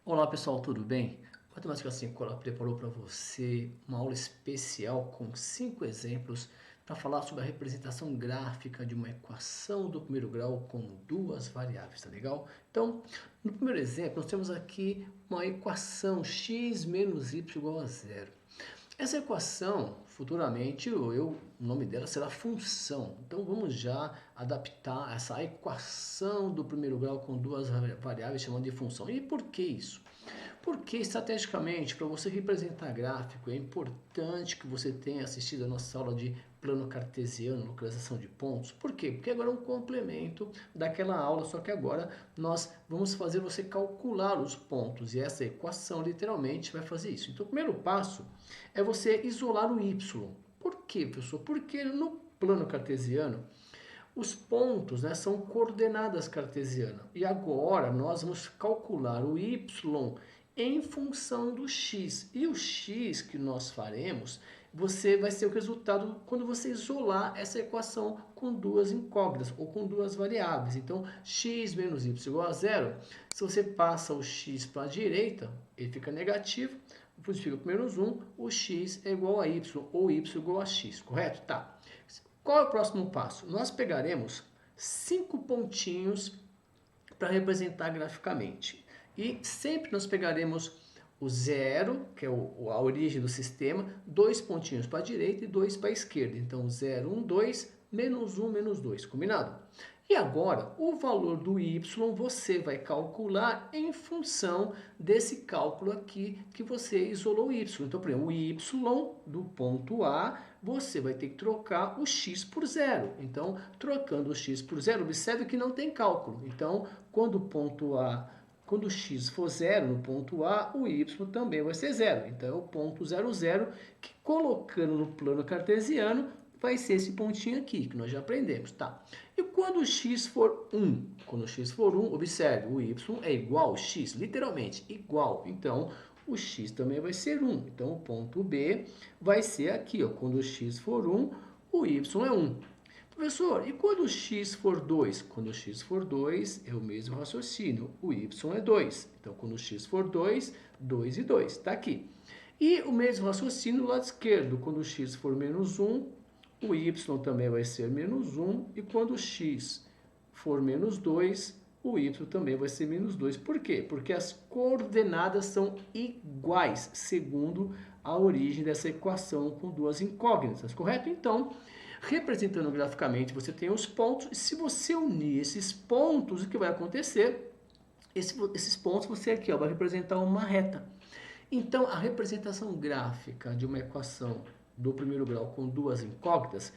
Olá pessoal, tudo bem? Matemática 5 ela preparou para você uma aula especial com 5 exemplos para falar sobre a representação gráfica de uma equação do primeiro grau com duas variáveis, tá legal? Então, no primeiro exemplo, nós temos aqui uma equação x menos y igual a zero. Essa equação, futuramente, o nome dela será função. Então, vamos já adaptar essa equação do primeiro grau com duas variáveis chamando de função. E por que isso? Porque, estrategicamente, para você representar gráfico, é importante que você tenha assistido a nossa aula de plano cartesiano, localização de pontos. Por quê? Porque agora é um complemento daquela aula, só que agora nós vamos fazer você calcular os pontos. E essa equação, literalmente, vai fazer isso. Então, o primeiro passo é você isolar o y. Por quê, professor? Porque no plano cartesiano, os pontos, né, são coordenadas cartesianas. E agora nós vamos calcular o y em função do x. E o x que nós faremos, você vai ser o resultado quando você isolar essa equação com duas incógnitas ou com duas variáveis. Então, x menos y igual a zero. Se você passa o x para a direita, ele fica negativo. Depois fica com menos 1, o x é igual a y, ou y igual a x, correto? Tá. Qual é o próximo passo? Nós pegaremos 5 pontinhos para representar graficamente. E sempre nós pegaremos o zero, que é a origem do sistema, 2 pontinhos para a direita e 2 para a esquerda. Então, 0, 1, 2, menos 1, menos 2. Combinado? E agora, o valor do y você vai calcular em função desse cálculo aqui que você isolou o y. Então, por exemplo, o y do ponto A, você vai ter que trocar o x por zero. Então, trocando o x por zero, observe que não tem cálculo. Então, quando o x for zero no ponto A, o y também vai ser zero. Então, é o ponto 0, 0, que colocando no plano cartesiano, vai ser esse pontinho aqui, que nós já aprendemos, tá? E quando o x for 1? Quando o x for 1, observe, o y é igual ao x, literalmente, igual. Então, o x também vai ser 1. Então, o ponto B vai ser aqui, ó. Quando o x for 1, o y é 1. Professor, e quando o x for 2? Quando o x for 2, é o mesmo raciocínio. O y é 2. Então, quando o x for 2, 2 e 2. Está aqui. E o mesmo raciocínio do lado esquerdo. Quando o x for menos 1, o y também vai ser menos 1. E quando o x for menos 2, o y também vai ser menos 2. Por quê? Porque as coordenadas são iguais, segundo a origem dessa equação com duas incógnitas, correto? Então, representando graficamente, você tem os pontos, e se você unir esses pontos, o que vai acontecer? Esses pontos, você aqui ó, vai representar uma reta. Então, a representação gráfica de uma equação do primeiro grau com duas incógnitas,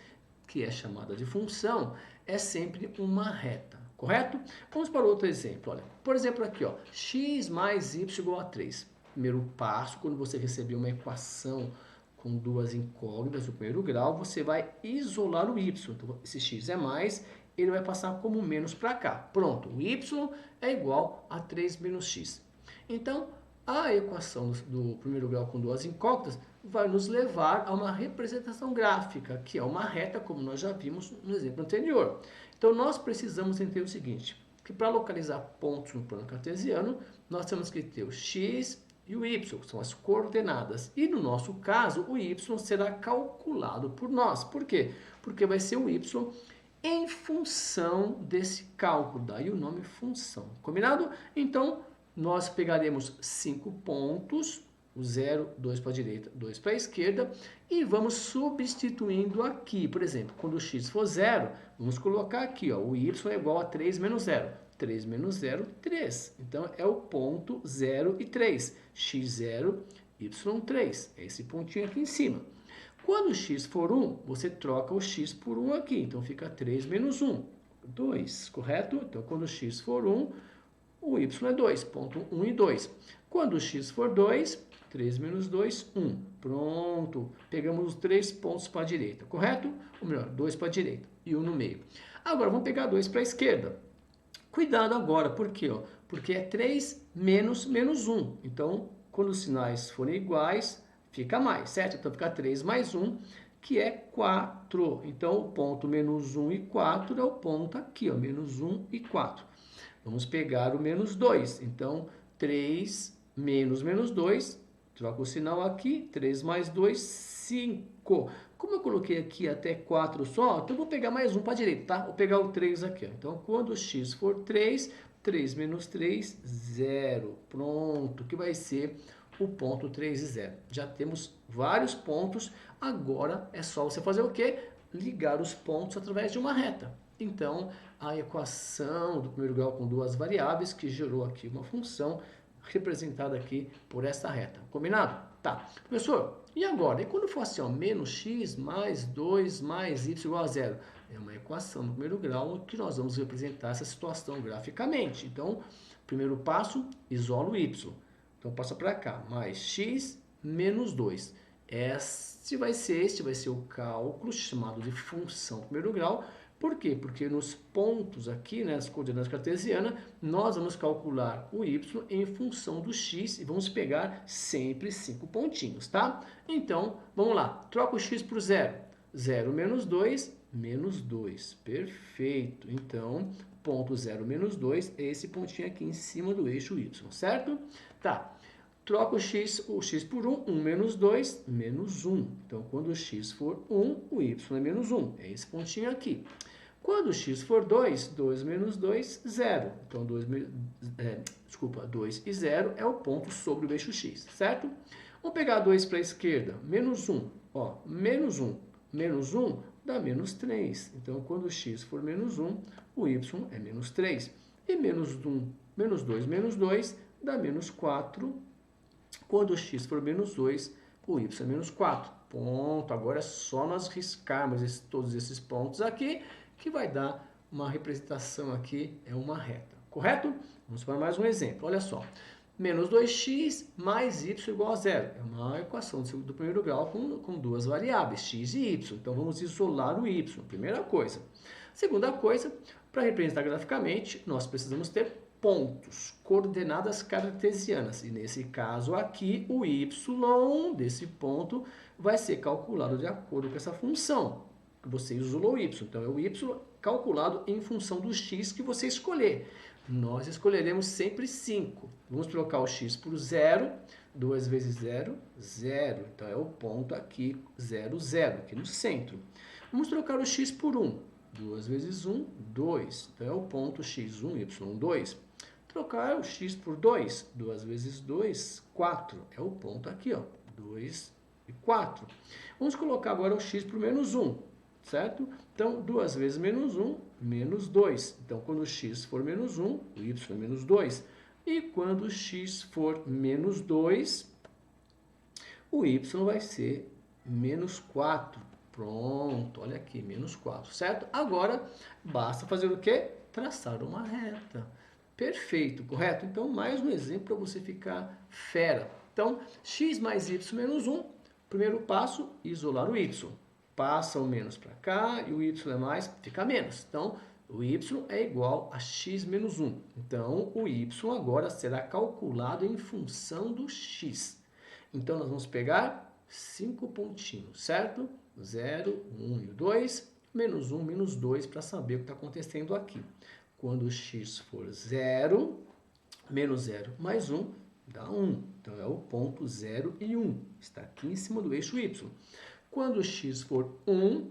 que é chamada de função, é sempre uma reta, correto? Vamos para outro exemplo. Olha, por exemplo, aqui, ó, x mais y igual a 3. Primeiro passo, quando você receber uma equação com duas incógnitas do primeiro grau, você vai isolar o y. Então, esse x é mais, ele vai passar como menos para cá. Pronto, o y é igual a 3 menos x. Então, a equação do primeiro grau com duas incógnitas vai nos levar a uma representação gráfica, que é uma reta, como nós já vimos no exemplo anterior. Então, nós precisamos entender o seguinte, que para localizar pontos no plano cartesiano, nós temos que ter o x e o y, que são as coordenadas. E no nosso caso, o y será calculado por nós. Por quê? Porque vai ser o y em função desse cálculo, daí o nome função. Combinado? Então, nós pegaremos 5 pontos, o 0, 2 para a direita, 2 para a esquerda, e vamos substituindo aqui. Por exemplo, quando o x for 0, vamos colocar aqui, ó, o y é igual a 3 menos 0. 3 menos 0, 3. Então, é o ponto 0 e 3. x0, y3. É esse pontinho aqui em cima. Quando o x for 1, você troca o x por 1 aqui. Então, fica 3 menos 1, 2, correto? Então, quando o x for 1, o y é 2, ponto 1 e 2. Quando o x for 2, 3 menos 2, 1. Pronto, pegamos os 3 pontos para a direita, correto? Ou melhor, 2 para a direita e 1 no meio. Agora, vamos pegar 2 para a esquerda. Cuidado agora, por quê? Porque é 3 menos menos 1. Então, quando os sinais forem iguais, fica mais, certo? Então, fica 3 mais 1, que é 4. Então, o ponto menos 1 e 4 é o ponto aqui, ó, menos 1 e 4. Vamos pegar o menos 2. Então, 3 menos 2, troca o sinal aqui, 3 mais 2, 5. Como eu coloquei aqui até 4 só, então eu vou pegar mais um para a direita, tá? Vou pegar o 3 aqui, ó. Então, quando x for 3, 3 menos 3, 0. Pronto, que vai ser o ponto 3 e 0. Já temos vários pontos, agora é só você fazer o quê? Ligar os pontos através de uma reta. Então, a equação do primeiro grau com duas variáveis, que gerou aqui uma função representada aqui por essa reta. Combinado? Tá. Professor, e agora? E quando for assim, ó, menos x mais 2 mais y igual a 0? É uma equação do primeiro grau que nós vamos representar essa situação graficamente. Então, primeiro passo, isola o y. Então, passa para cá, mais x menos 2. Este vai ser o cálculo chamado de função do primeiro grau. Por quê? Porque nos pontos aqui, né, as coordenadas cartesianas, nós vamos calcular o y em função do x e vamos pegar sempre 5 pontinhos, tá? Então, vamos lá. Troca o x por 0. 0 menos 2, menos 2. Perfeito. Então, ponto 0 menos 2 é esse pontinho aqui em cima do eixo y, certo? Tá. Troca o x por 1, 1 menos 2, menos 1. Então, quando o x for 1, o y é menos 1. É esse pontinho aqui. Quando o x for 2, 2 menos 2, 0. Então, 2 e 0 é o ponto sobre o eixo x, certo? Vamos pegar 2 para a esquerda, menos 1. Ó, menos 1. Menos 1 dá menos 3. Então, quando o x for menos 1, o y é menos 3. E menos 2 dá menos 4. Quando o x for menos 2, o y é menos 4. Ponto. Agora é só nós riscarmos todos esses pontos aqui, que vai dar uma representação aqui, é uma reta. Correto? Vamos para mais um exemplo. Olha só. Menos 2x mais y igual a 0. É uma equação do primeiro grau com duas variáveis, x e y. Então, vamos isolar o y. Primeira coisa. Segunda coisa, para representar graficamente, nós precisamos ter pontos, coordenadas cartesianas. E nesse caso aqui, o y desse ponto vai ser calculado de acordo com essa função. Você isolou o y. Então, é o y calculado em função do x que você escolher. Nós escolheremos sempre 5. Vamos trocar o x por 0. 2 vezes 0, 0. Então, é o ponto aqui, 0, 0, aqui no centro. Vamos trocar o x por 1. 2 vezes 1, 2. Então, é o ponto x1, y2. Trocar o x por 2. 2 vezes 2, 4. É o ponto aqui, ó, 2 e 4. Vamos colocar agora o x por menos 1, certo? Então, 2 vezes menos 1, menos 2. Então, quando o x for menos 1, o y é menos 2. E quando o x for menos 2, o y vai ser menos 4. Pronto, olha aqui, menos 4, certo? Agora, basta fazer o quê? Traçar uma reta. Perfeito, correto? Então, mais um exemplo para você ficar fera. Então, x mais y menos 1, primeiro passo, isolar o y. Passa o menos para cá e o y é mais, fica menos. Então, o y é igual a x menos 1. Então, o y agora será calculado em função do x. Então, nós vamos pegar 5 pontinhos, certo? 0, 1 e o 2, menos 1, menos 2, para saber o que está acontecendo aqui. Quando o x for 0, menos 0 mais 1, dá 1. Então, é o ponto 0 e 1. Está aqui em cima do eixo y. Quando o x for 1,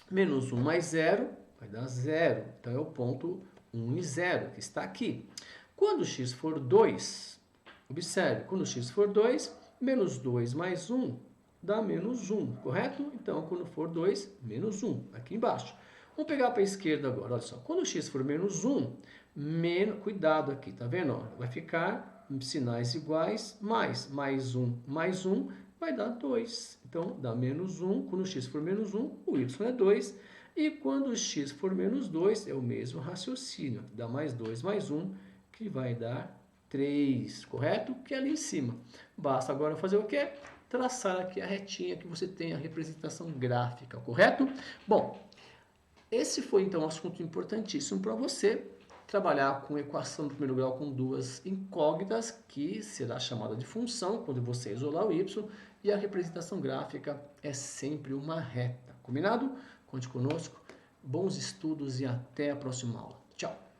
menos 1 mais 0, vai dar 0. Então, é o ponto 1 e 0, que está aqui. Quando o x for 2, observe, quando o x for 2, menos 2 mais 1, dá menos 1, correto? Então, quando for 2, menos 1, aqui embaixo. Vamos pegar para a esquerda agora, olha só. Quando o x for menos 1, cuidado aqui, tá vendo? Ó, vai ficar sinais iguais, mais 1, vai dar 2. Então, dá menos 1. Quando o x for menos 1, o y é 2. E quando o x for menos 2, é o mesmo raciocínio. Dá mais 2 mais 1, que vai dar 3, correto? Que é ali em cima. Basta agora fazer o quê? Traçar aqui a retinha que você tem a representação gráfica, correto? Bom, esse foi então um assunto importantíssimo para você trabalhar com equação do primeiro grau com duas incógnitas, que será chamada de função quando você isolar o y, e a representação gráfica é sempre uma reta. Combinado? Conte conosco, bons estudos e até a próxima aula. Tchau!